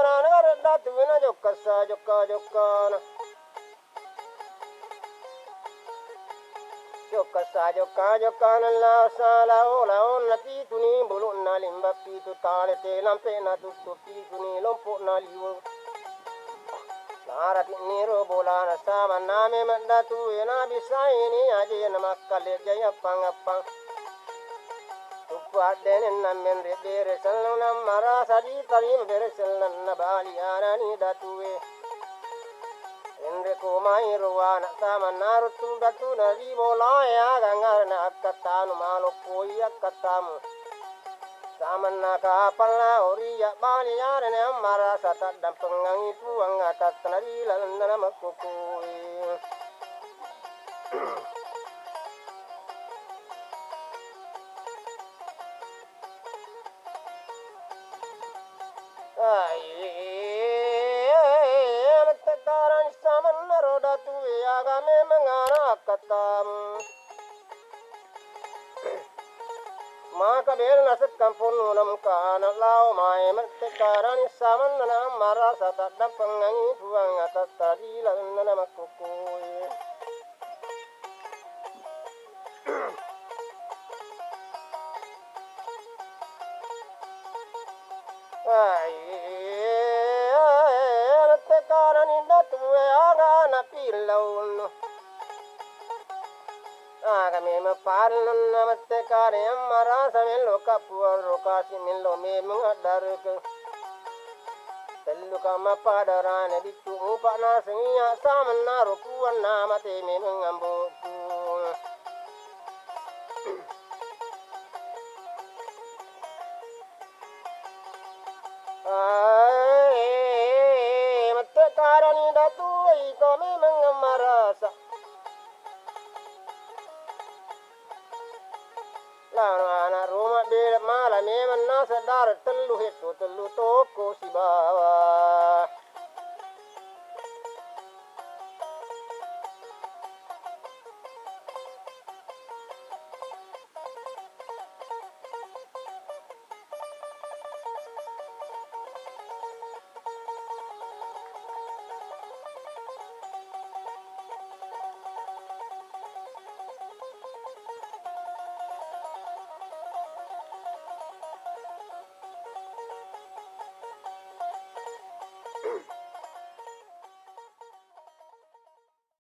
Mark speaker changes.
Speaker 1: na garda tuina jokasa jokana jokasa jokana la sala ola pituni bulunna limba pitu tale te lampe na tuttu pituni lompo na liwo Narati niro bolana sama name mandatu ena bisa ini aja namakkale jaya pangapang Tupadenen namen rebere salna mara sadi tarim bere salna bali anani datuwe Endre komai ruwana sama narutu datu nari bolaya gangarna akkatanu malo koi akkatamu Samanna kapalla oriya bali yarane amara satat dan pengangi puang atat nari lalana makukui Tekaran samanna roda tuwe agame mengana katam Maka bel nasib kampun unam kana lau mai tekaran samanna mara satat dan pengangi puang atat nari lalana makukui Tekaran indatuwe aga na pilaun Aga me parlan namaste kare amara samelo kapuan rokasi nilo me mengadaruk Tellu kama padarane ditu upa na sengiya samanna rupuan namate me mengambuku Tekaran indatuwe iko me mengamarasa Lana rumah beda malam memang nasa darat teluh